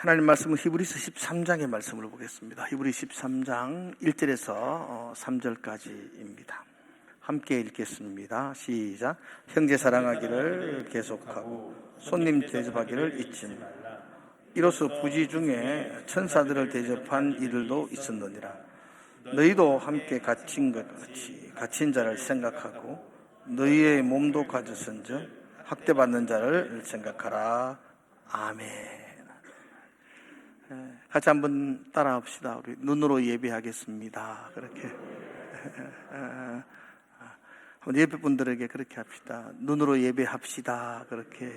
하나님 말씀은 히브리서 13장의 말씀을 보겠습니다. 히브리 13장 1절에서 3절까지입니다. 함께 읽겠습니다. 시작. 형제 사랑하기를 계속하고 손님 대접하기를 잊지 말라. 이로써 부지 중에 천사들을 대접한 이들도 있었느니라. 너희도 함께 갇힌 것 같이 갇힌 자를 생각하고 너희의 몸도 가졌은즉 학대받는 자를 생각하라. 아멘. 같이 한번 따라합시다. 우리 눈으로 예배하겠습니다. 그렇게 한번 예배분들에게 그렇게 합시다. 눈으로 예배합시다. 그렇게.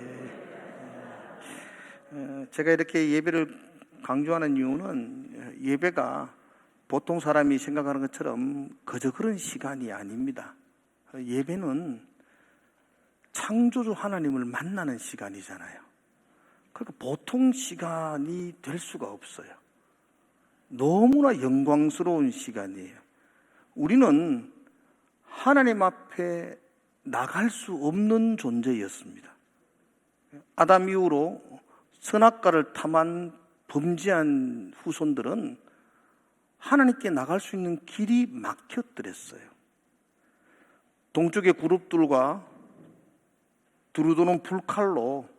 제가 이렇게 예배를 강조하는 이유는 예배가 보통 사람이 생각하는 것처럼 그저 그런 시간이 아닙니다. 예배는 창조주 하나님을 만나는 시간이잖아요. 그러니까 보통 시간이 될 수가 없어요. 너무나 영광스러운 시간이에요. 우리는 하나님 앞에 나갈 수 없는 존재였습니다. 아담 이후로 선악과를 탐한 범죄한 후손들은 하나님께 나갈 수 있는 길이 막혔더랬어요. 동쪽의 그룹들과 두루도는 불칼로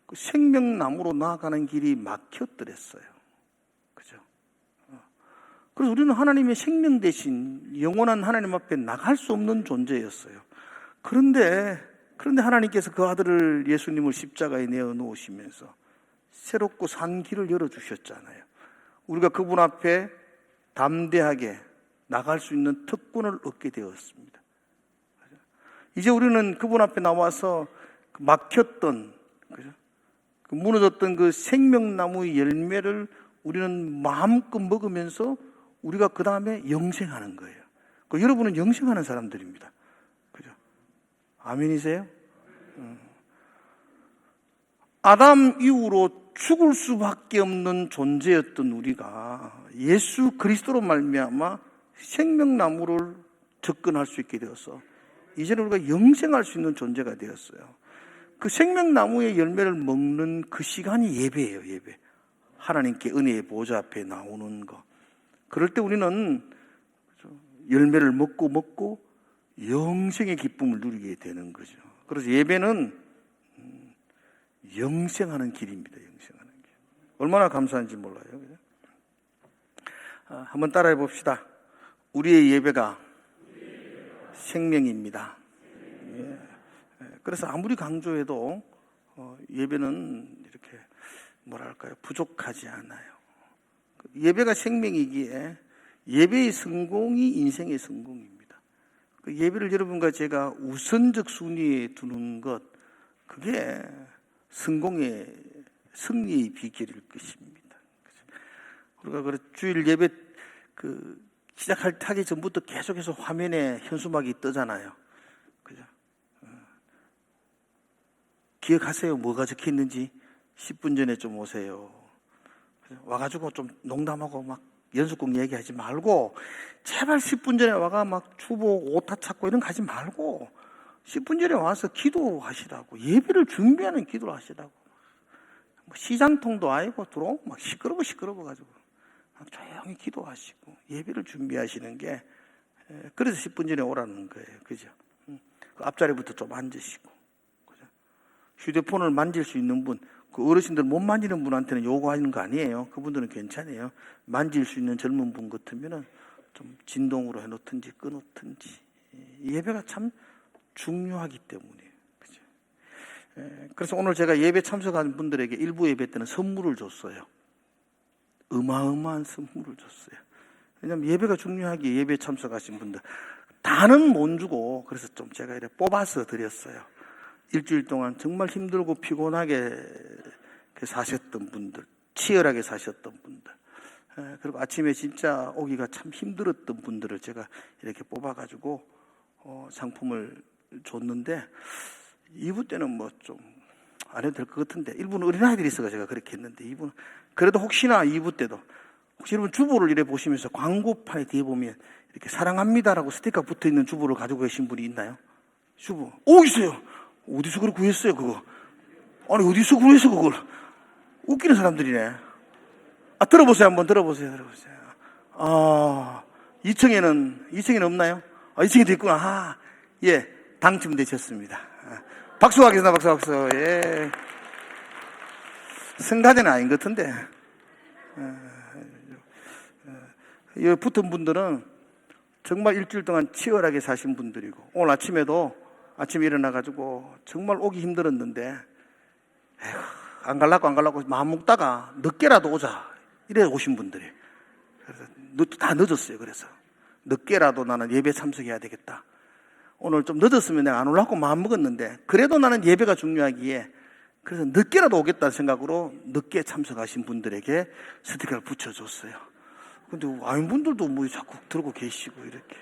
그 생명나무로 나아가는 길이 막혔더랬어요. 그죠? 그래서 우리는 하나님의 생명 대신 영원한 하나님 앞에 나갈 수 없는 존재였어요. 그런데 하나님께서 그 아들을 예수님을 십자가에 내어 놓으시면서 새롭고 산 길을 열어주셨잖아요. 우리가 그분 앞에 담대하게 나갈 수 있는 특권을 얻게 되었습니다. 이제 우리는 그분 앞에 나와서 막혔던, 그죠? 그 무너졌던 그 생명나무의 열매를 우리는 마음껏 먹으면서 우리가 그 다음에 영생하는 거예요. 여러분은 영생하는 사람들입니다. 그죠? 아멘이세요? 아담 이후로 죽을 수밖에 없는 존재였던 우리가 예수 그리스도로 말미암아 생명나무를 접근할 수 있게 되어서 이제는 우리가 영생할 수 있는 존재가 되었어요. 그 생명나무의 열매를 먹는 그 시간이 예배예요. 예배. 하나님께 은혜의 보좌 앞에 나오는 거. 그럴 때 우리는 열매를 먹고 영생의 기쁨을 누리게 되는 거죠. 그래서 예배는 영생하는 길입니다. 영생하는 길. 얼마나 감사한지 몰라요. 한번 따라해 봅시다. 우리의 예배가 생명입니다. 예. 그래서 아무리 강조해도 예배는 이렇게 뭐랄까요, 부족하지 않아요. 예배가 생명이기에 예배의 성공이 인생의 성공입니다. 예배를 여러분과 제가 우선적 순위에 두는 것, 그게 성공의 승리의 비결일 것입니다. 우리가 주일 예배 시작하기 전부터 계속해서 화면에 현수막이 뜨잖아요. 그죠? 기억하세요? 뭐가 적혀 있는지? 10분 전에 좀 오세요. 와가지고 좀 농담하고 막 연습곡 얘기하지 말고, 제발 10분 전에 와가 막 추보 오타 찾고 이런 거 하지 말고 10분 전에 와서 기도하시라고, 예배를 준비하는 기도를 하시라고. 시장통도 아니고 들어오고 막 시끄러워 가지고 조용히 기도하시고 예배를 준비하시는 게, 그래서 10분 전에 오라는 거예요. 그죠? 그 앞자리부터 좀 앉으시고, 그죠? 휴대폰을 만질 수 있는 분, 그 어르신들 못 만지는 분한테는 요구하는 거 아니에요. 그분들은 괜찮아요. 만질 수 있는 젊은 분 같으면은 좀 진동으로 해놓든지 끊었든지. 예배가 참 중요하기 때문에. 그죠? 그래서 오늘 제가 예배 참석한 분들에게 일부 예배 때는 선물을 줬어요. 어마어마한 선물을 줬어요. 왜냐하면 예배가 중요하기에 예배 참석하신 분들 다는 못 주고, 그래서 좀 제가 이렇게 뽑아서 드렸어요. 일주일 동안 정말 힘들고 피곤하게 사셨던 분들, 치열하게 사셨던 분들, 그리고 아침에 진짜 오기가 참 힘들었던 분들을 제가 이렇게 뽑아가지고 상품을 줬는데, 2부 때는 뭐 좀 안 해도 될 것 같은데, 1부는 어린아이들이 있어서 제가 그렇게 했는데, 2부는 그래도 혹시나 2부 때도 혹시 여러분 주보를 이래 보시면서 광고파에 뒤에 보면 이렇게 사랑합니다라고 스티커 붙어있는 주보를 가지고 계신 분이 있나요? 주보. 있어요. 어디서 그걸 구했어요, 그거? 아니, 어디서 구했어, 그걸? 웃기는 사람들이네. 들어보세요. 한번 들어보세요. 2층에는 없나요? 2층에도 있구나. 예, 당첨되셨습니다. 박수 하겠습니다. 박수. 예. 성가대는 아닌 것 같은데. 여기 붙은 분들은 정말 일주일 동안 치열하게 사신 분들이고, 오늘 아침에 일어나가지고 정말 오기 힘들었는데, 안 가려고 마음 먹다가 늦게라도 오자. 이래 오신 분들이. 그래서 다 늦었어요. 그래서 늦게라도 나는 예배 참석해야 되겠다. 오늘 좀 늦었으면 내가 안 오려고 마음 먹었는데, 그래도 나는 예배가 중요하기에 그래서 늦게라도 오겠다는 생각으로 늦게 참석하신 분들에게 스티커를 붙여줬어요. 근데 아닌 분들도 뭐 자꾸 들고 계시고 이렇게.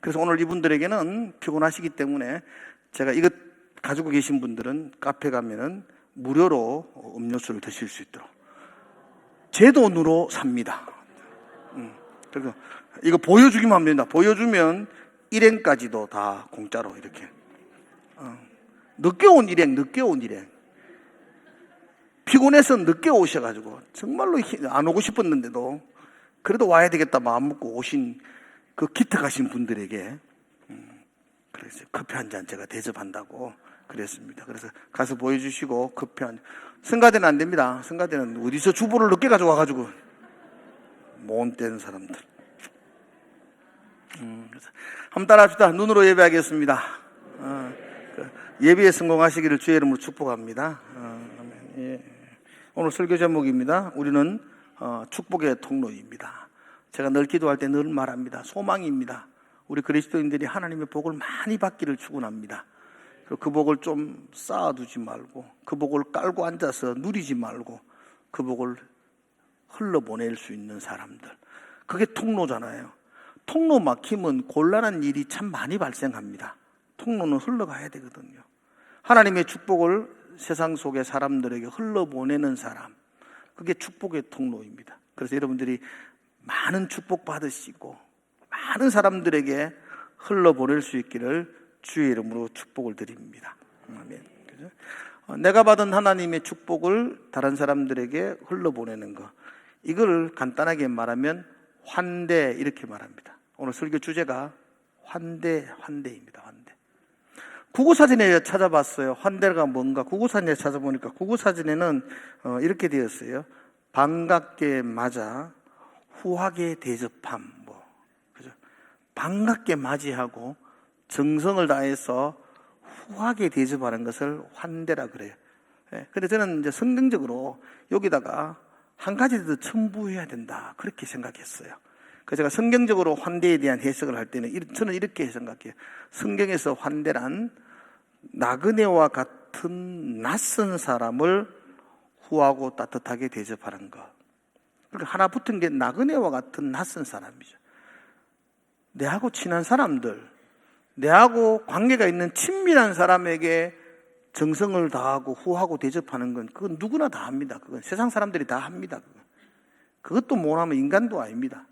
그래서 오늘 이분들에게는 피곤하시기 때문에 제가 이것 가지고 계신 분들은 카페 가면은 무료로 음료수를 드실 수 있도록 제 돈으로 삽니다. 그래서 이거 보여주기만 하면 된다. 보여주면 일행까지도 다 공짜로 이렇게. 늦게 온 일행. 피곤해서 늦게 오셔가지고 정말로 안 오고 싶었는데도 그래도 와야 되겠다 마음 먹고 오신 그 기특하신 분들에게 그래서 커피 한 잔 제가 대접한다고 그랬습니다. 그래서 가서 보여주시고 커피 한 잔. 성가대는 안 됩니다. 성가대는 어디서 주보를 늦게 가져와가지고 못된 사람들. 한번 따라합시다. 눈으로 예배하겠습니다. 예배에 성공하시기를 주의 이름으로 축복합니다. 예. 오늘 설교 제목입니다. 우리는 축복의 통로입니다. 제가 늘 기도할 때 늘 말합니다. 소망입니다. 우리 그리스도인들이 하나님의 복을 많이 받기를 축원합니다. 그 복을 좀 쌓아두지 말고, 그 복을 깔고 앉아서 누리지 말고, 그 복을 흘러보낼 수 있는 사람들. 그게 통로잖아요. 통로 막히면 곤란한 일이 참 많이 발생합니다. 통로는 흘러가야 되거든요. 하나님의 축복을 세상 속의 사람들에게 흘러보내는 사람, 그게 축복의 통로입니다. 그래서 여러분들이 많은 축복 받으시고 많은 사람들에게 흘러보낼 수 있기를 주의 이름으로 축복을 드립니다. 아멘. 내가 받은 하나님의 축복을 다른 사람들에게 흘러보내는 것, 이걸 간단하게 말하면 환대, 이렇게 말합니다. 오늘 설교 주제가 환대입니다. 환대. 구구사진에 찾아봤어요. 환대가 뭔가. 구구사진에 찾아보니까 구구사진에는 이렇게 되었어요. 반갑게 맞아 후하게 대접함. 그죠? 반갑게 맞이하고 정성을 다해서 후하게 대접하는 것을 환대라 그래요. 근데 저는 이제 성경적으로 여기다가 한 가지 더 첨부해야 된다, 그렇게 생각했어요. 그래서 제가 성경적으로 환대에 대한 해석을 할 때는 저는 이렇게 생각해요. 성경에서 환대란 나그네와 같은 낯선 사람을 후하고 따뜻하게 대접하는 것. 그러니까 하나 붙은 게 나그네와 같은 낯선 사람이죠. 내하고 친한 사람들, 내하고 관계가 있는 친밀한 사람에게 정성을 다하고 후하고 대접하는 건 그건 누구나 다 합니다. 그건 세상 사람들이 다 합니다. 그것도 못하면 인간도 아닙니다.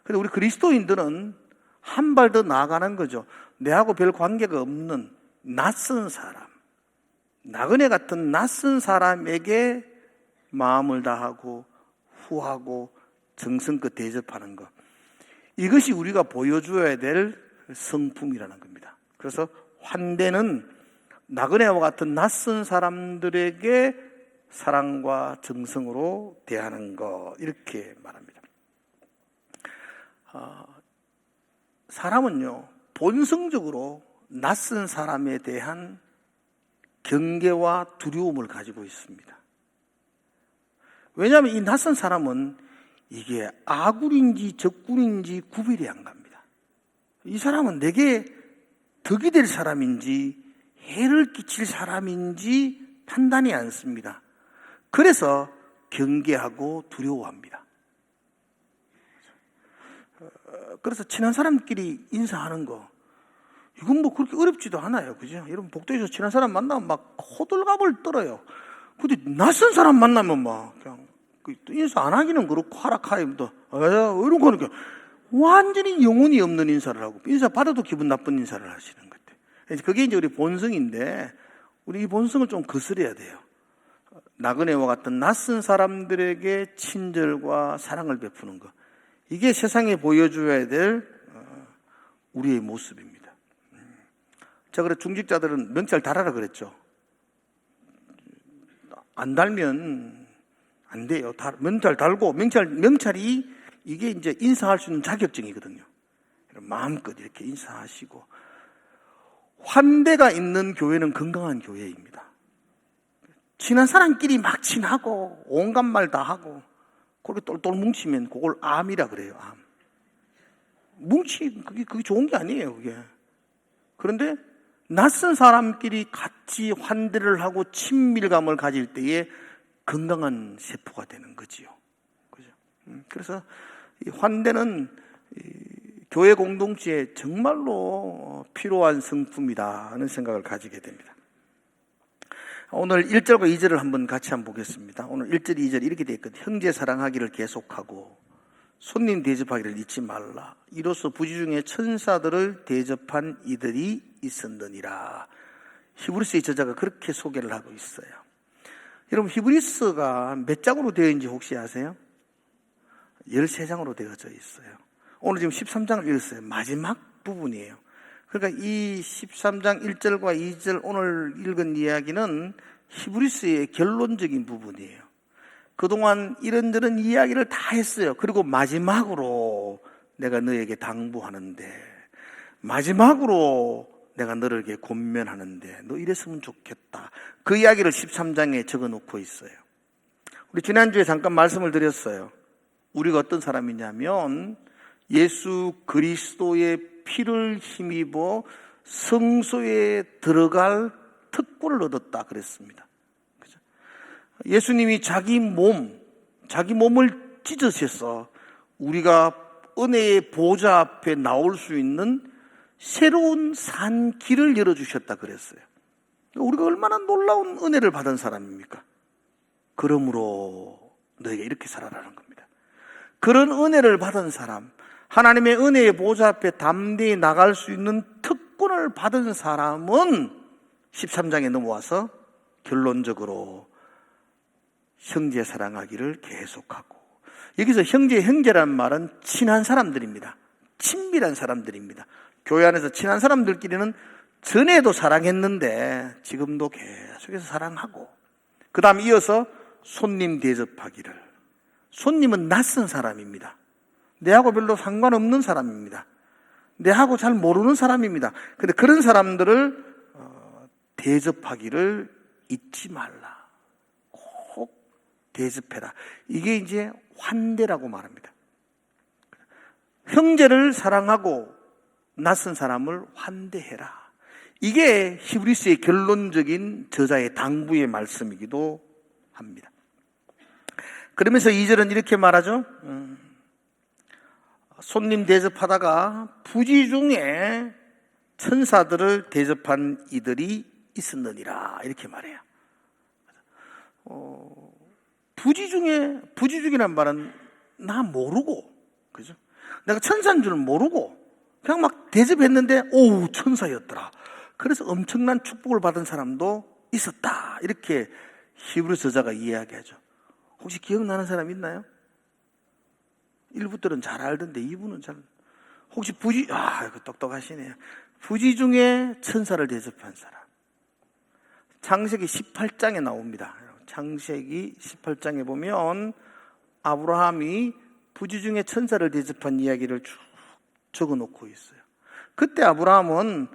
그런데 우리 그리스도인들은 한 발 더 나아가는 거죠. 내하고 별 관계가 없는 낯선 사람, 나그네 같은 낯선 사람에게 마음을 다하고 후하고 정성껏 대접하는 것, 이것이 우리가 보여줘야 될 성품이라는 겁니다. 그래서 환대는 나그네와 같은 낯선 사람들에게 사랑과 정성으로 대하는 것, 이렇게 말합니다. 사람은요, 본성적으로 낯선 사람에 대한 경계와 두려움을 가지고 있습니다. 왜냐하면 이 낯선 사람은 이게 아굴인지 적굴인지 구별이 안 갑니다. 이 사람은 내게 덕이 될 사람인지 해를 끼칠 사람인지 판단이 안 씁니다. 그래서 경계하고 두려워합니다. 그래서 친한 사람끼리 인사하는 거, 이건 뭐 그렇게 어렵지도 않아요. 그죠? 여러분, 복도에서 친한 사람 만나면 막 호들갑을 떨어요. 근데 낯선 사람 만나면 막 그냥 인사 안 하기는 그렇고 하락하기도 이런 거니까 완전히 영혼이 없는 인사를 하고, 인사 받아도 기분 나쁜 인사를 하시는 것 같아요. 그게 이제 우리 본성인데, 우리 이 본성을 좀 거스려야 돼요. 나그네와 같은 낯선 사람들에게 친절과 사랑을 베푸는 것, 이게 세상에 보여줘야 될 우리의 모습입니다. 자, 그래 중직자들은 명찰 달아라 그랬죠. 안 달면 안 돼요. 명찰 달고, 명찰이 이게 이제 인사할 수 있는 자격증이거든요. 마음껏 이렇게 인사하시고, 환대가 있는 교회는 건강한 교회입니다. 친한 사람끼리 막 친하고 온갖 말 다 하고 그렇게 똘똘 뭉치면 그걸 암이라 그래요. 암. 그게 좋은 게 아니에요. 그게. 그런데 낯선 사람끼리 같이 환대를 하고 친밀감을 가질 때에 건강한 세포가 되는 거지요. 그죠? 그래서 이 환대는 교회 공동체에 정말로 필요한 성품이다 하는 생각을 가지게 됩니다. 오늘 1절과 2절을 한번 같이 한번 보겠습니다. 오늘 1절, 2절 이렇게 되어 있거든요. 형제 사랑하기를 계속하고 손님 대접하기를 잊지 말라. 이로써 부지 중에 천사들을 대접한 이들이 있었느니라. 히브리서의 저자가 그렇게 소개를 하고 있어요. 여러분, 히브리서가 몇 장으로 되어 있는지 혹시 아세요? 13장으로 되어져 있어요. 오늘 지금 13장을 읽었어요. 마지막 부분이에요. 그러니까 이 13장 1절과 2절 오늘 읽은 이야기는 히브리서의 결론적인 부분이에요. 그동안 이런저런 이야기를 다 했어요. 그리고 마지막으로 내가 너에게 당부하는데, 마지막으로 내가 너에게 권면하는데 너 이랬으면 좋겠다. 그 이야기를 13장에 적어놓고 있어요. 우리 지난주에 잠깐 말씀을 드렸어요. 우리가 어떤 사람이냐면 예수 그리스도의 피를 힘입어 성소에 들어갈 특권을 얻었다 그랬습니다. 그죠? 예수님이 자기 몸을 찢으셔서 우리가 은혜의 보좌 앞에 나올 수 있는 새로운 산 길을 열어주셨다 그랬어요. 우리가 얼마나 놀라운 은혜를 받은 사람입니까? 그러므로 너희가 이렇게 살아라는 겁니다. 그런 은혜를 받은 사람, 하나님의 은혜의 보좌 앞에 담대히 나갈 수 있는 특권을 받은 사람은 13장에 넘어와서 결론적으로 형제 사랑하기를 계속하고, 여기서 형제란 말은 친한 사람들입니다. 친밀한 사람들입니다. 교회 안에서 친한 사람들끼리는 전에도 사랑했는데 지금도 계속해서 사랑하고, 그 다음 이어서 손님 대접하기를. 손님은 낯선 사람입니다. 내하고 별로 상관없는 사람입니다. 내하고 잘 모르는 사람입니다. 근데 그런 사람들을 대접하기를 잊지 말라. 꼭 대접해라. 이게 이제 환대라고 말합니다. 형제를 사랑하고 낯선 사람을 환대해라. 이게 히브리서의 결론적인 저자의 당부의 말씀이기도 합니다. 그러면서 2절은 이렇게 말하죠. 손님 대접하다가 부지 중에 천사들을 대접한 이들이 있었느니라, 이렇게 말해요. 부지중이란 말은 나 모르고, 그죠? 내가 천사인 줄은 모르고 그냥 막 대접했는데 오, 천사였더라. 그래서 엄청난 축복을 받은 사람도 있었다, 이렇게 히브리 저자가 이야기하죠. 혹시 기억나는 사람 있나요? 1부들은 잘 알던데 2부는 잘. 혹시 이거 똑똑하시네요. 부지 중에 천사를 대접한 사람. 창세기 18장에 나옵니다. 창세기 18장에 보면 아브라함이 부지 중에 천사를 대접한 이야기를 쭉 적어 놓고 있어요. 그때 아브라함은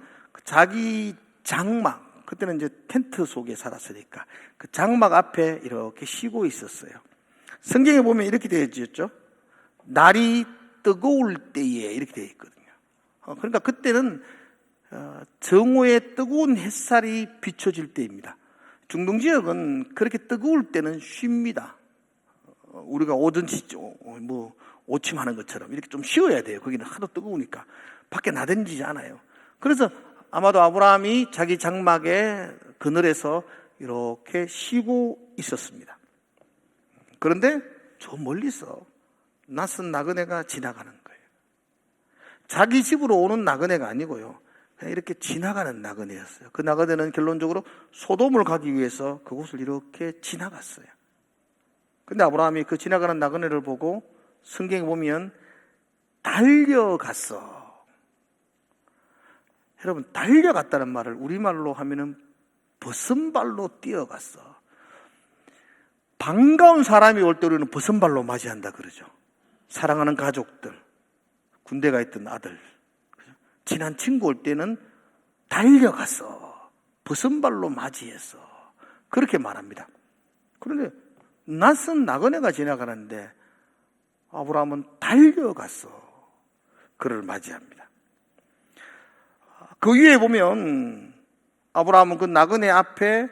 자기 장막, 그때는 이제 텐트 속에 살았으니까 그 장막 앞에 이렇게 쉬고 있었어요. 성경에 보면 이렇게 되어 있죠. 날이 뜨거울 때에, 이렇게 되어 있거든요. 그러니까 그때는 정오의 뜨거운 햇살이 비춰질 때입니다. 중동 지역은 그렇게 뜨거울 때는 쉽니다. 우리가 오전치 오침하는 것처럼 이렇게 좀 쉬어야 돼요. 거기는 하도 뜨거우니까 밖에 나다니지 않아요. 그래서 아마도 아브라함이 자기 장막의 그늘에서 이렇게 쉬고 있었습니다. 그런데 저 멀리서 낯선 나그네가 지나가는 거예요. 자기 집으로 오는 나그네가 아니고요, 그냥 이렇게 지나가는 나그네였어요. 그 나그네는 결론적으로 소돔을 가기 위해서 그곳을 이렇게 지나갔어요. 근데 아브라함이 그 지나가는 나그네를 보고 성경에 보면 달려갔어. 여러분, 달려갔다는 말을 우리말로 하면은 버선발로 뛰어갔어. 반가운 사람이 올 때 우리는 버선발로 맞이한다 그러죠. 사랑하는 가족들, 군대가 있던 아들, 친한 친구 올 때는 달려갔어. 버선발로 맞이했어. 그렇게 말합니다. 그런데 낯선 나그네가 지나가는데 아브라함은 달려갔어. 그를 맞이합니다. 그 위에 보면 아브라함은 그 나그네 앞에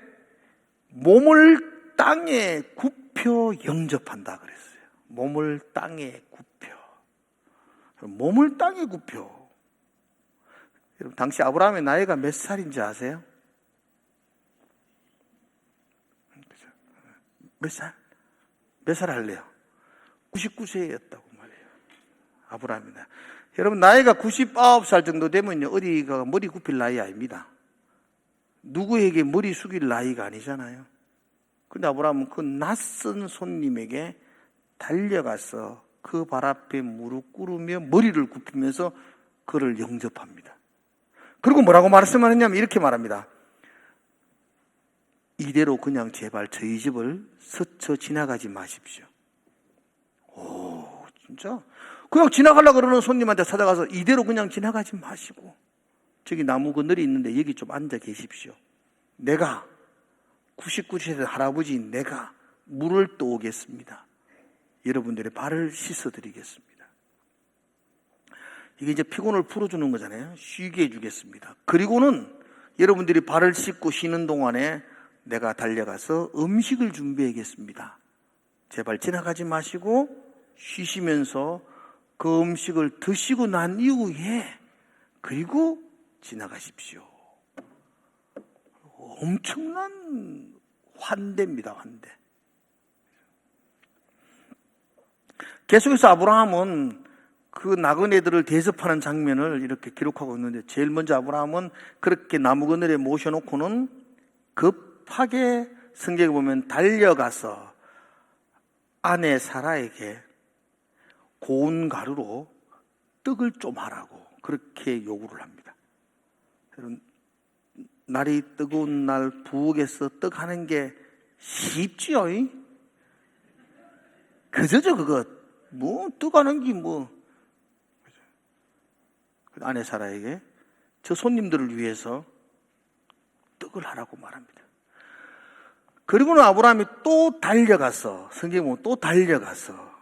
몸을 땅에 굽혀 영접한다 그랬어요. 몸을 땅에 굽혀. 몸을 땅에 굽혀. 여러분, 당시 아브라함의 나이가 몇 살인지 아세요? 몇 살? 몇 살 할래요? 99세였다고 말이에요. 아브라함이. 여러분, 나이가 99살 정도 되면요, 어디가 머리 굽힐 나이 아닙니다. 누구에게 머리 숙일 나이가 아니잖아요. 근데 아브라함은 그 낯선 손님에게 달려가서 그 발 앞에 무릎 꿇으며 머리를 굽히면서 그를 영접합니다. 그리고 뭐라고 말씀하느냐면 이렇게 말합니다. 이대로 그냥 제발 저희 집을 스쳐 지나가지 마십시오. 오, 진짜? 그냥 지나가려고 그러는 손님한테 찾아가서 이대로 그냥 지나가지 마시고 저기 나무 그늘이 있는데 여기 좀 앉아 계십시오. 내가 99세 된 할아버지인 내가 물을 떠오겠습니다. 여러분들의 발을 씻어드리겠습니다. 이게 이제 피곤을 풀어주는 거잖아요. 쉬게 해주겠습니다. 그리고는 여러분들이 발을 씻고 쉬는 동안에 내가 달려가서 음식을 준비하겠습니다. 제발 지나가지 마시고 쉬시면서 그 음식을 드시고 난 이후에 그리고 지나가십시오. 엄청난 환대입니다. 환대. 계속해서 아브라함은 그 나그네들을 대접하는 장면을 이렇게 기록하고 있는데 제일 먼저 아브라함은 그렇게 나무 그늘에 모셔놓고는 급하게 성경에 보면 달려가서 아내 사라에게 고운 가루로 떡을 좀 하라고 그렇게 요구를 합니다. 여러분, 날이 뜨거운 날 부엌에서 떡 하는 게 쉽지요? 그저죠 그거. 뭐 떡 하는 게 뭐. 아내 사라에게 저 손님들을 위해서 떡을 하라고 말합니다. 그리고는 아브라함이 또 달려가서 성경에 보면 또 달려가서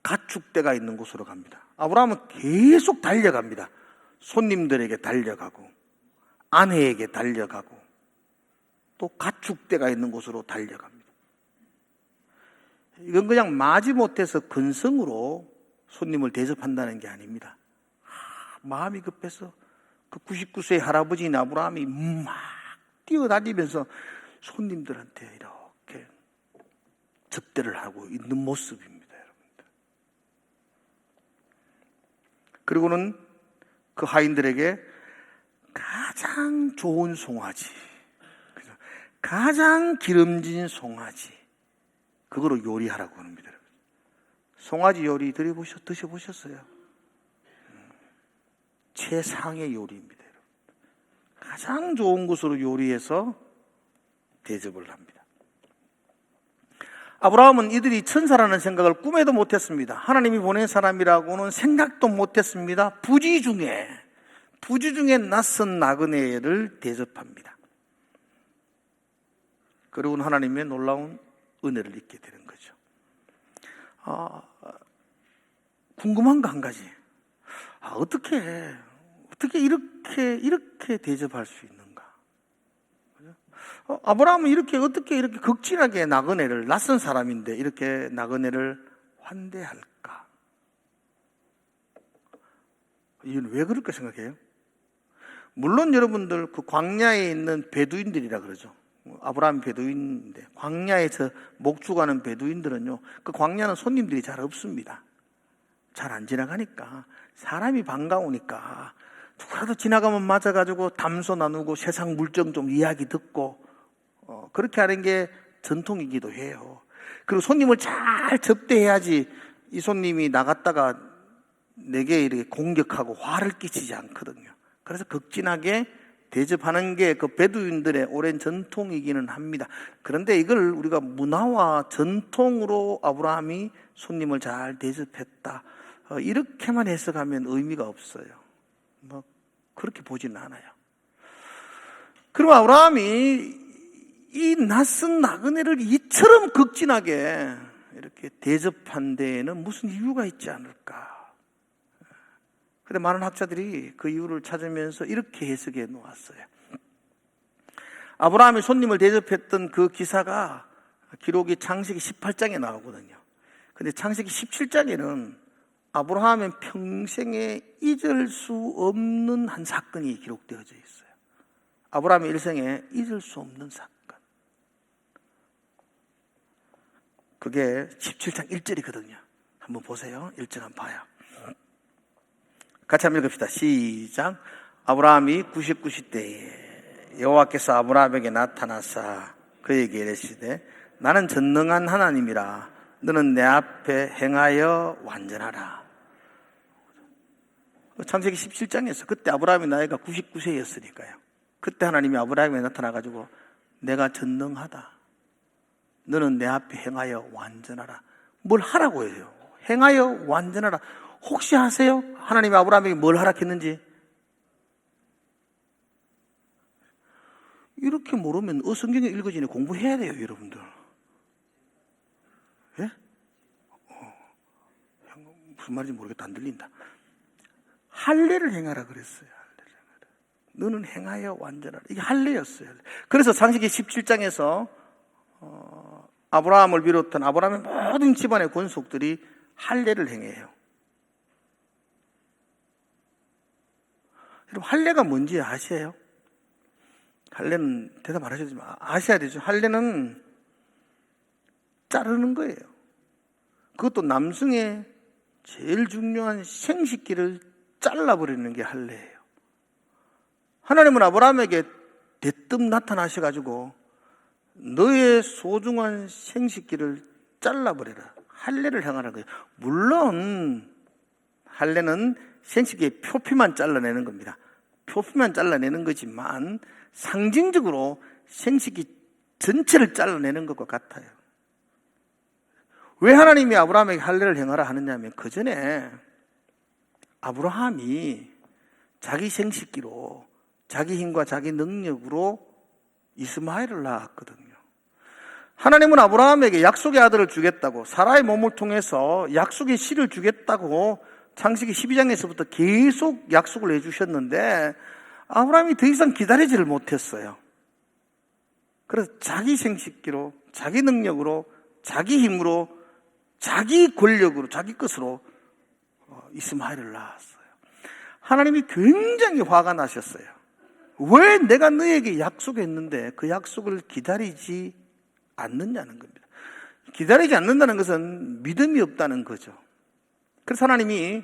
가축대가 있는 곳으로 갑니다. 아브라함은 계속 달려갑니다. 손님들에게 달려가고 아내에게 달려가고 또 가축대가 있는 곳으로 달려갑니다. 이건 그냥 마지못해서 근성으로 손님을 대접한다는 게 아닙니다. 마음이 급해서 그 99세의 할아버지인 아브라함이 막 뛰어다니면서 손님들한테 이렇게 접대를 하고 있는 모습입니다, 여러분들. 그리고는 그 하인들에게 가장 좋은 송아지, 가장 기름진 송아지, 그거로 요리하라고 합니다. 송아지 요리 드셔보셨어요? 최상의 요리입니다. 가장 좋은 것으로 요리해서 대접을 합니다. 아브라함은 이들이 천사라는 생각을 꿈에도 못했습니다. 하나님이 보낸 사람이라고는 생각도 못했습니다. 부지 중에 낯선 나그네를 대접합니다. 그리고는 하나님의 놀라운 은혜를 잊게 되는 거죠. 궁금한 거 한 가지. 어떻게 이렇게 대접할 수 있는가? 아브라함은 어떻게 이렇게 극진하게 나그네를, 낯선 사람인데 이렇게 나그네를 환대할까? 이건 왜 그럴까 생각해요? 물론 여러분들 그 광야에 있는 베두인들이라 그러죠. 아브라함 베두인인데 광야에서 목축하는 베두인들은요, 그 광야는 손님들이 잘 없습니다. 잘 안 지나가니까 사람이 반가우니까 누구라도 지나가면 맞아가지고 담소 나누고 세상 물정 좀 이야기 듣고 그렇게 하는 게 전통이기도 해요. 그리고 손님을 잘 접대해야지 이 손님이 나갔다가 내게 이렇게 공격하고 화를 끼치지 않거든요. 그래서 극진하게 대접하는 게 그 베두인들의 오랜 전통이기는 합니다. 그런데 이걸 우리가 문화와 전통으로 아브라함이 손님을 잘 대접했다, 이렇게만 해석하면 의미가 없어요. 뭐 그렇게 보지는 않아요. 그럼 아브라함이 이 낯선 나그네를 이처럼 극진하게 이렇게 대접한 데에는 무슨 이유가 있지 않을까? 그런데 많은 학자들이 그 이유를 찾으면서 이렇게 해석해 놓았어요. 아브라함이 손님을 대접했던 그 기사가 기록이 창세기 18장에 나오거든요. 근데 창세기 17장에는 아브라함의 평생에 잊을 수 없는 한 사건이 기록되어져 있어요. 아브라함의 일생에 잊을 수 없는 사건. 그게 17장 1절이거든요. 한번 보세요. 1절 한번 봐요. 같이 한번 읽읍시다. 시작. 아브라함이 99세 때에 여호와께서 아브라함에게 나타나사 그에게 이르시되 나는 전능한 하나님이라 너는 내 앞에 행하여 완전하라. 창세기 17장에서 그때 아브라함이 나이가 99세였으니까요. 그때 하나님이 아브라함에게 나타나가지고 내가 전능하다. 너는 내 앞에 행하여 완전하라. 뭘 하라고 해요? 행하여 완전하라. 혹시 아세요? 하나님이 아브라함에게 뭘 하락했는지? 이렇게 모르면 성경에 읽어지니 공부해야 돼요, 여러분들. 예? 무슨 말인지 모르겠다. 안 들린다. 할례를 행하라 그랬어요. 할례를 행하라. 너는 행하여 완전하라. 이게 할례였어요. 그래서 창세기 17장에서 아브라함을 비롯한 아브라함의 모든 집안의 권속들이 할례를 행해요. 여러분, 할례가 뭔지 아세요? 할례는 대답 안 하셨지만 아셔야 되죠. 할례는 자르는 거예요. 그것도 남성의 제일 중요한 생식기를 잘라버리는 게 할례예요. 하나님은 아브라함에게 대뜸 나타나셔가지고 너의 소중한 생식기를 잘라버려라. 할례를 행하라는 거예요. 물론 할례는 생식기의 표피만 잘라내는 겁니다. 표피만 잘라내는 거지만 상징적으로 생식기 전체를 잘라내는 것과 같아요. 왜 하나님이 아브라함에게 할례를 행하라 하느냐면 그 전에 아브라함이 자기 생식기로 자기 힘과 자기 능력으로 이스마엘을 낳았거든요. 하나님은 아브라함에게 약속의 아들을 주겠다고, 사라의 몸을 통해서 약속의 씨를 주겠다고 창세기 12장에서부터 계속 약속을 해주셨는데 아브라함이 더 이상 기다리지를 못했어요. 그래서 자기 생식기로, 자기 능력으로, 자기 힘으로, 자기 권력으로, 자기 것으로 이스마엘을 낳았어요. 하나님이 굉장히 화가 나셨어요. 왜 내가 너에게 약속했는데 그 약속을 기다리지 않느냐는 겁니다. 기다리지 않는다는 것은 믿음이 없다는 거죠. 그래서 하나님이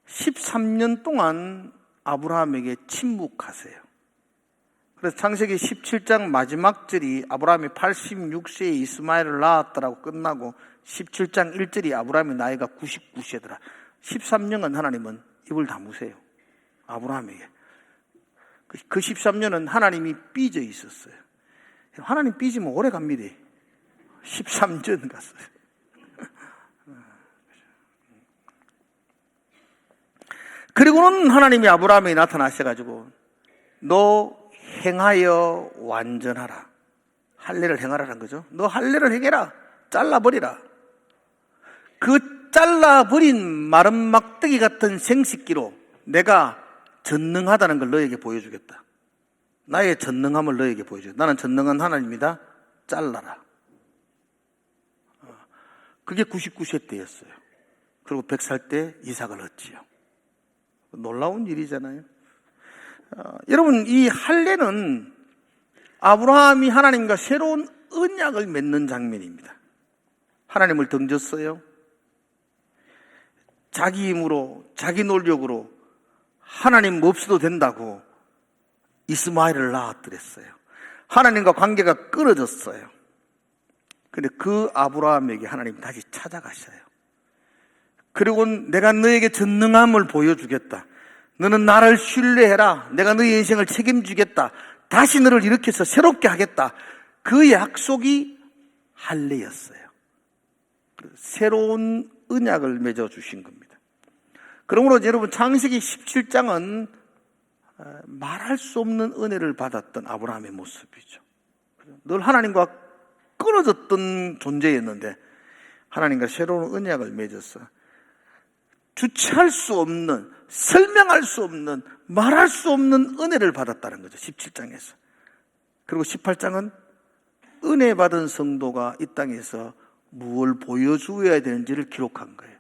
13년 동안 아브라함에게 침묵하세요. 그래서 창세기 17장 마지막 절이 아브라함이 86세에 이스마엘을 낳았다라고 끝나고 17장 1절이 아브라함의 나이가 99세더라. 13년간 하나님은 입을 다무세요. 아브라함에게. 그 13년은 하나님이 삐져 있었어요. 하나님 삐지면 오래 갑니다. 13년 갔어요. 그리고는 하나님이 아브라함에게 나타나셔가지고 너 행하여 완전하라. 할례를 행하라는 거죠. 너 할례를 행해라. 잘라버리라. 그 잘라버린 마른 막대기 같은 생식기로 내가 전능하다는 걸 너에게 보여주겠다. 나의 전능함을 너에게 보여주겠다. 나는 전능한 하나님이다. 잘라라. 그게 99세 때였어요. 그리고 100살 때 이삭을 얻지요. 놀라운 일이잖아요. 여러분, 이 할례는 아브라함이 하나님과 새로운 언약을 맺는 장면입니다. 하나님을 던졌어요. 자기 힘으로, 자기 노력으로 하나님 없어도 된다고 이스마엘을 낳았더랬어요. 하나님과 관계가 끊어졌어요. 근데 그 아브라함에게 하나님 다시 찾아가셔요. 그리고 내가 너에게 전능함을 보여주겠다. 너는 나를 신뢰해라. 내가 너의 인생을 책임지겠다. 다시 너를 일으켜서 새롭게 하겠다. 그 약속이 할례였어요. 새로운 언약을 맺어주신 겁니다. 그러므로 여러분, 창세기 17장은 말할 수 없는 은혜를 받았던 아브라함의 모습이죠. 늘 하나님과 끊어졌던 존재였는데 하나님과 새로운 언약을 맺어서 주체할 수 없는, 설명할 수 없는, 말할 수 없는 은혜를 받았다는 거죠. 17장에서. 그리고 18장은 은혜 받은 성도가 이 땅에서 무엇을 보여주어야 되는지를 기록한 거예요.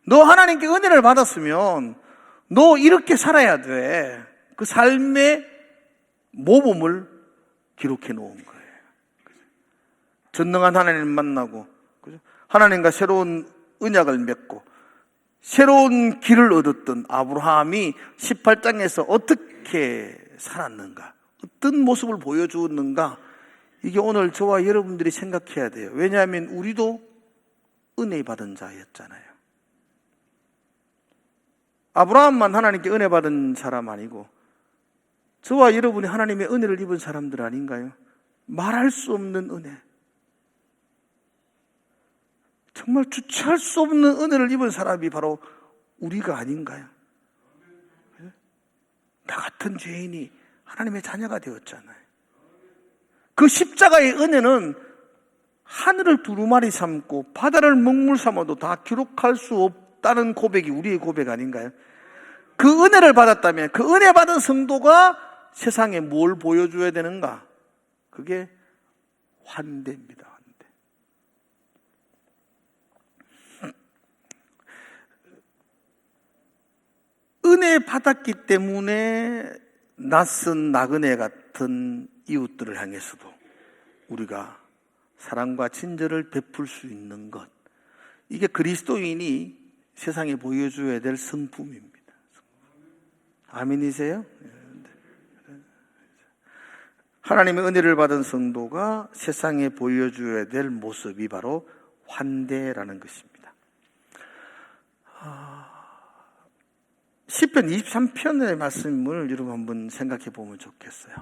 너 하나님께 은혜를 받았으면 너 이렇게 살아야 돼. 그 삶의 모범을 기록해 놓은 거예요. 전능한 하나님을 만나고 하나님과 새로운 언약을 맺고 새로운 길을 얻었던 아브라함이 18장에서 어떻게 살았는가, 어떤 모습을 보여주었는가, 이게 오늘 저와 여러분들이 생각해야 돼요. 왜냐하면 우리도 은혜 받은 자였잖아요. 아브라함만 하나님께 은혜 받은 사람 아니고 저와 여러분이 하나님의 은혜를 입은 사람들 아닌가요? 말할 수 없는 은혜, 정말 주체할 수 없는 은혜를 입은 사람이 바로 우리가 아닌가요? 나 같은 죄인이 하나님의 자녀가 되었잖아요. 그 십자가의 은혜는 하늘을 두루마리 삼고 바다를 먹물 삼아도 다 기록할 수 없다는 고백이 우리의 고백 아닌가요? 그 은혜를 받았다면 그 은혜 받은 성도가 세상에 뭘 보여줘야 되는가? 그게 환대입니다. 은혜 받았기 때문에 낯선 나그네 같은 이웃들을 향해서도 우리가 사랑과 친절을 베풀 수 있는 것, 이게 그리스도인이 세상에 보여줘야 될 성품입니다. 아멘이세요? 하나님의 은혜를 받은 성도가 세상에 보여줘야 될 모습이 바로 환대라는 것입니다. 시편 23편의 말씀을 여러분 한번 생각해 보면 좋겠어요.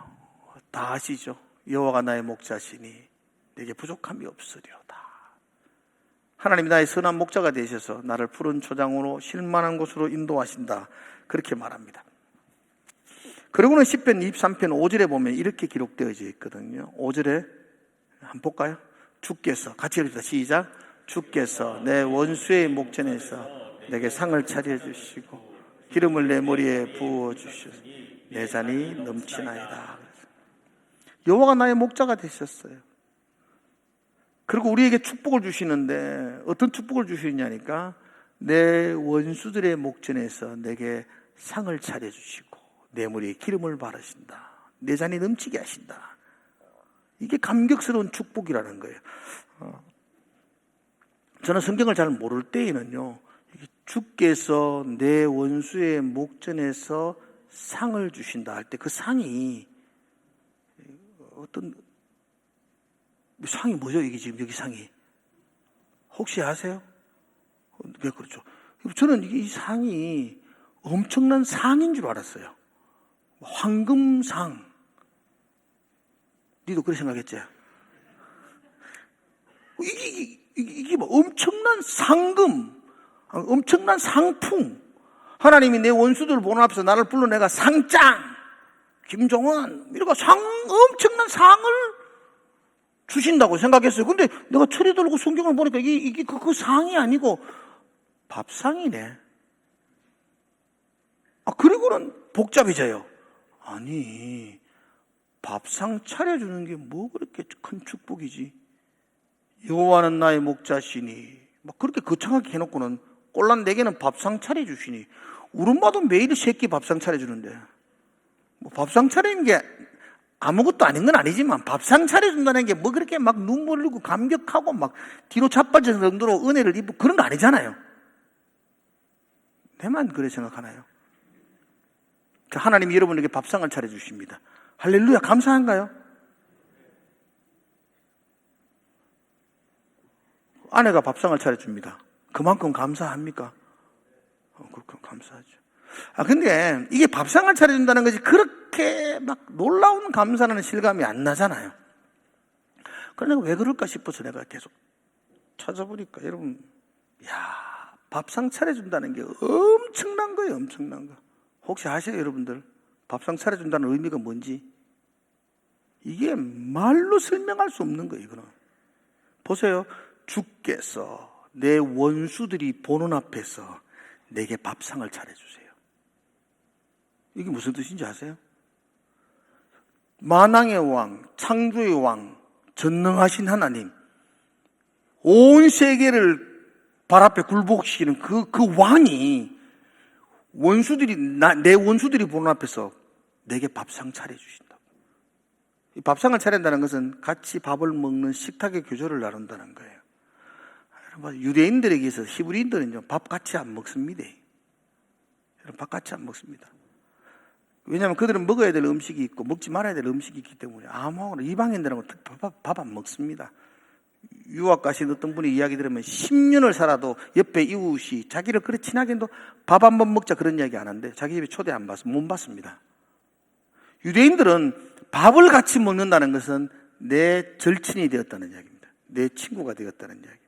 다 아시죠? 여호와가 나의 목자시니 내게 부족함이 없으리로다. 하나님이 나의 선한 목자가 되셔서 나를 푸른 초장으로 쉴만한 곳으로 인도하신다, 그렇게 말합니다. 그리고는 시편 23편 5절에 보면 이렇게 기록되어져 있거든요. 5절에 한번 볼까요? 주께서, 같이 읽읍시다. 시작. 주께서 내 원수의 목전에서 내게 상을 차려주시고 기름을 내 머리에 부어주셔서 내 잔이 넘치나이다. 여호와가 나의 목자가 되셨어요. 그리고 우리에게 축복을 주시는데 어떤 축복을 주시냐니까 내 원수들의 목전에서 내게 상을 차려주시고 내 머리에 기름을 바르신다. 내 잔이 넘치게 하신다. 이게 감격스러운 축복이라는 거예요. 저는 성경을 잘 모를 때에는요, 주께서 내 원수의 목전에서 상을 주신다 할 때 그 상이 어떤 상이 뭐죠? 이게 지금 여기 상이 혹시 아세요? 왜 그렇죠? 저는 이 상이 엄청난 상인 줄 알았어요. 황금상. 니도 그렇게 생각했지? 이게 뭐 엄청난 상금, 엄청난 상풍. 하나님이 내 원수들을 보는 앞에서 나를 불러내가 상장, 김종원, 이렇게 엄청난 상을 주신다고 생각했어요. 근데 내가 철이 들고 성경을 보니까 이게 그 상이 아니고 밥상이네. 그리고는 복잡해져요. 아니, 밥상 차려주는 게 뭐 그렇게 큰 축복이지? 여호와는 나의 목자시니, 막 그렇게 거창하게 해놓고는 꼴란 4개는 밥상 차려주시니, 우리 엄마도 매일 새끼 밥상 차려주는데, 뭐 밥상 차리는 게 아무것도 아닌 건 아니지만 밥상 차려준다는 게 뭐 그렇게 막 눈물 흘리고 감격하고 막 뒤로 자빠질 정도로 은혜를 입고 그런 거 아니잖아요. 내만 그래 생각하나요? 하나님이 여러분에게 밥상을 차려주십니다. 할렐루야, 감사한가요? 아내가 밥상을 차려줍니다. 그만큼 감사합니까? 그렇게 감사하죠. 근데 이게 밥상을 차려준다는 것이 그렇게 막 놀라운 감사라는 실감이 안 나잖아요. 그러니까 왜 그럴까 싶어서 내가 계속 찾아보니까 여러분, 밥상 차려준다는 게 엄청난 거예요, 엄청난 거. 혹시 아세요, 여러분들? 밥상 차려준다는 의미가 뭔지? 이게 말로 설명할 수 없는 거예요, 이거는. 보세요. 주께서 내 원수들이 보는 앞에서 내게 밥상을 차려주세요. 이게 무슨 뜻인지 아세요? 만왕의 왕, 창조의 왕, 전능하신 하나님, 온 세계를 발 앞에 굴복시키는 그 왕이 내 원수들이 보는 앞에서 내게 밥상 차려주신다. 이 밥상을 차린다는 것은 같이 밥을 먹는 식탁의 교조를 나눈다는 거예요. 유대인들에게 있어서 히브리인들은요, 밥 같이 안 먹습니다. 밥 같이 안 먹습니다. 왜냐하면 그들은 먹어야 될 음식이 있고 먹지 말아야 될 음식이 있기 때문에 아무거나 이방인들하고 밥 안 먹습니다. 유학 가신 어떤 분이 이야기 들으면 10년을 살아도 옆에 이웃이 자기를 그렇게 친하게 해도 밥 한 번 먹자 그런 이야기 안 하는데 자기 집에 초대 안 받아서 못 받습니다. 유대인들은 밥을 같이 먹는다는 것은 내 절친이 되었다는 이야기입니다. 내 친구가 되었다는 이야기입니다.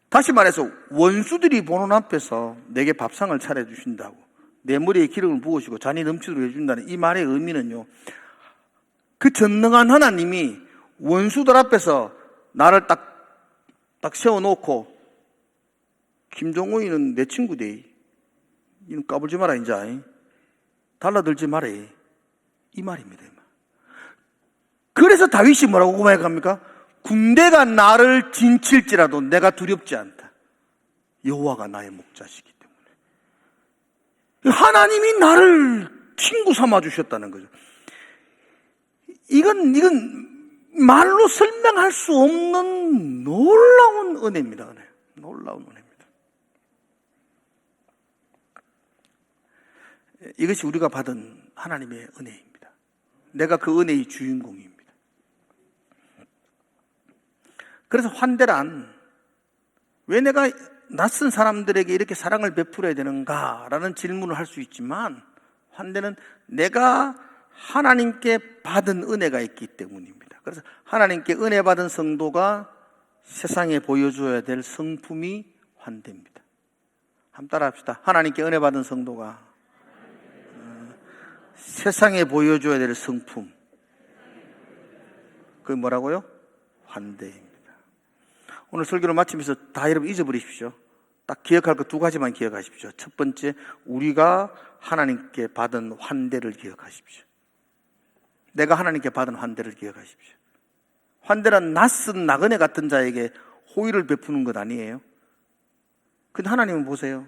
다시 말해서 원수들이 보는 앞에서 내게 밥상을 차려주신다고, 내 머리에 기름을 부으시고 잔이 넘치도록 해준다는 이 말의 의미는요, 그 전능한 하나님이 원수들 앞에서 나를 딱 세워놓고, 김종호이는 내 친구대, 이는 까불지 마라, 이제 달라들지 마라, 이 말입니다. 그래서 다윗이 뭐라고 고백합니까? 군대가 나를 진칠지라도 내가 두렵지 않다. 여호와가 나의 목자시기 때문에. 하나님이 나를 친구 삼아 주셨다는 거죠. 이건 말로 설명할 수 없는 놀라운 은혜입니다. 은혜. 놀라운 은혜입니다. 이것이 우리가 받은 하나님의 은혜입니다. 내가 그 은혜의 주인공입니다. 그래서 환대란, 왜 내가 낯선 사람들에게 이렇게 사랑을 베풀어야 되는가라는 질문을 할 수 있지만, 환대는 내가 하나님께 받은 은혜가 있기 때문입니다. 그래서 하나님께 은혜 받은 성도가 세상에 보여줘야 될 성품이 환대입니다. 한번 따라 합시다. 하나님께 은혜 받은 성도가 세상에 보여줘야 될 성품, 그게 뭐라고요? 환대입니다. 오늘 설교를 마치면서 다 여러분 잊어버리십시오. 딱 기억할 거 두 가지만 기억하십시오. 첫 번째, 우리가 하나님께 받은 환대를 기억하십시오. 내가 하나님께 받은 환대를 기억하십시오. 환대란 낯선 나그네 같은 자에게 호의를 베푸는 것 아니에요. 근데 하나님은 보세요.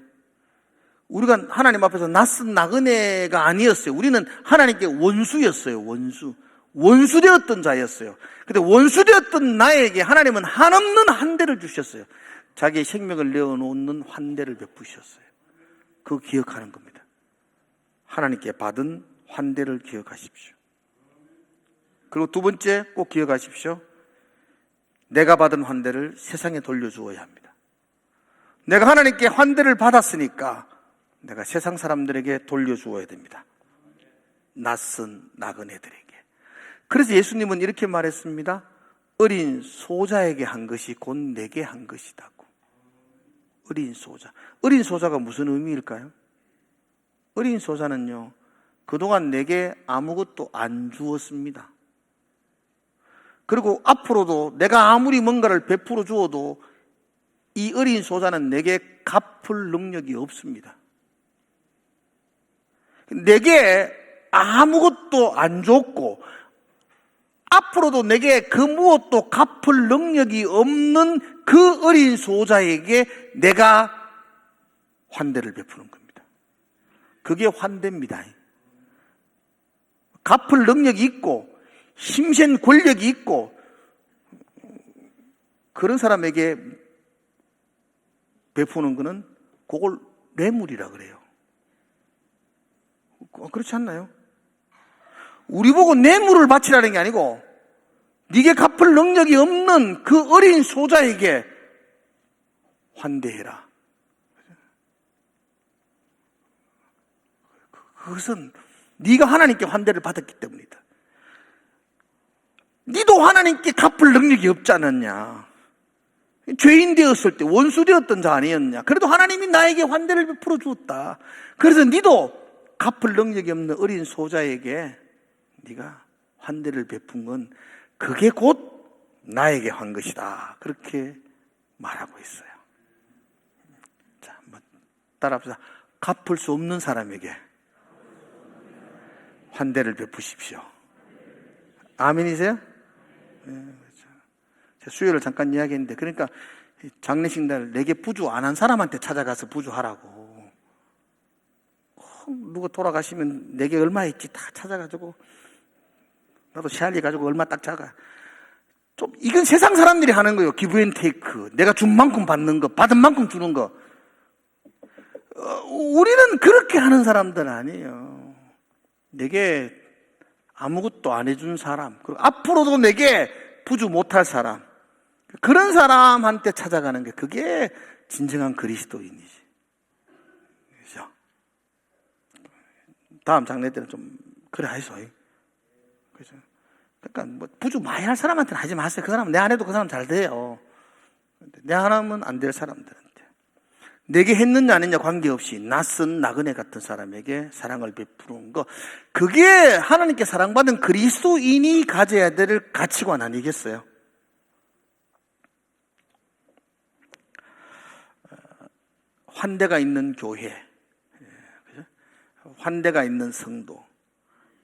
우리가 하나님 앞에서 낯선 나그네가 아니었어요. 우리는 하나님께 원수였어요. 원수 되었던 자였어요. 근데 원수 되었던 나에게 하나님은 한없는 환대를 주셨어요. 자기의 생명을 내어놓는 환대를 베푸셨어요. 그거 기억하는 겁니다. 하나님께 받은 환대를 기억하십시오. 그리고 두 번째 꼭 기억하십시오. 내가 받은 환대를 세상에 돌려주어야 합니다. 내가 하나님께 환대를 받았으니까 내가 세상 사람들에게 돌려주어야 됩니다. 낯선 나그네들에게. 그래서 예수님은 이렇게 말했습니다. 어린 소자에게 한 것이 곧 내게 한 것이다고. 어린 소자. 어린 소자가 무슨 의미일까요? 어린 소자는요, 그동안 내게 아무것도 안 주었습니다. 그리고 앞으로도 내가 아무리 뭔가를 베풀어 주어도 이 어린 소자는 내게 갚을 능력이 없습니다. 내게 아무것도 안 줬고 앞으로도 내게 그 무엇도 갚을 능력이 없는 그 어린 소자에게 내가 환대를 베푸는 겁니다. 그게 환대입니다. 갚을 능력이 있고 힘센 권력이 있고 그런 사람에게 베푸는 것은 그걸 뇌물이라 그래요. 그렇지 않나요? 우리 보고 뇌물을 바치라는 게 아니고 네게 갚을 능력이 없는 그 어린 소자에게 환대해라. 그것은 네가 하나님께 환대를 받았기 때문이다. 네도 하나님께 갚을 능력이 없지 않았냐? 죄인 되었을 때 원수 되었던 자 아니었냐? 그래도 하나님이 나에게 환대를 베풀어 주었다. 그래서 네도 갚을 능력이 없는 어린 소자에게 네가 환대를 베푼 건 그게 곧 나에게 한 것이다. 그렇게 말하고 있어요. 자, 한번 따라합시다. 갚을 수 없는 사람에게 환대를 베푸십시오. 아멘이세요? 네, 그렇죠. 제가 수요일을 잠깐 이야기했는데, 그러니까 장례식 날 내게 부주 안 한 사람한테 찾아가서 부주하라고. 누가 돌아가시면 내게 얼마 있지 다 찾아가지고, 나도 시알리 가지고 얼마 딱 작아. 좀 이건 세상 사람들이 하는 거예요. 기브앤테이크. 내가 준 만큼 받는 거, 받은 만큼 주는 거. 우리는 그렇게 하는 사람들 아니에요. 내게 아무것도 안 해준 사람, 그리고 앞으로도 내게 부주 못할 사람, 그런 사람한테 찾아가는 게 그게 진정한 그리스도인이지. 그죠? 다음 장례 때는 좀 그래 하이소. 그죠? 그러니까 뭐 부주 많이 할 사람한테는 하지 마세요. 그 사람은 내 안 해도 그 사람 잘 돼요. 내 안 하면 안 될 사람들한테, 내게 했느냐 안 했느냐 관계없이 낯선 나그네 같은 사람에게 사랑을 베푸는 거, 그게 하나님께 사랑받은 그리스도인이 가져야 될 가치관 아니겠어요? 환대가 있는 교회, 환대가 있는 성도,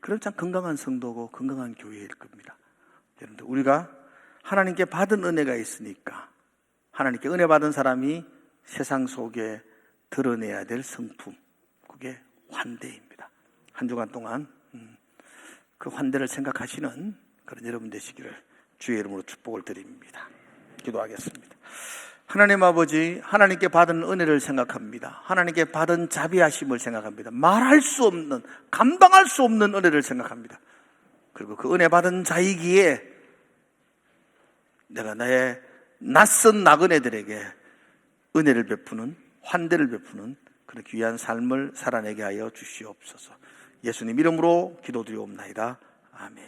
그럼 참 건강한 성도고 건강한 교회일 겁니다. 여러분들, 우리가 하나님께 받은 은혜가 있으니까 하나님께 은혜 받은 사람이 세상 속에 드러내야 될 성품, 그게 환대입니다. 한 주간 동안 그 환대를 생각하시는 그런 여러분 되시기를 주의 이름으로 축복을 드립니다. 기도하겠습니다. 하나님 아버지, 하나님께 받은 은혜를 생각합니다. 하나님께 받은 자비하심을 생각합니다. 말할 수 없는, 감당할 수 없는 은혜를 생각합니다. 그리고 그 은혜 받은 자이기에 내가 나의 낯선 나그네들에게 은혜를 베푸는, 환대를 베푸는 그런 귀한 삶을 살아내게 하여 주시옵소서. 예수님 이름으로 기도드리옵나이다. 아멘.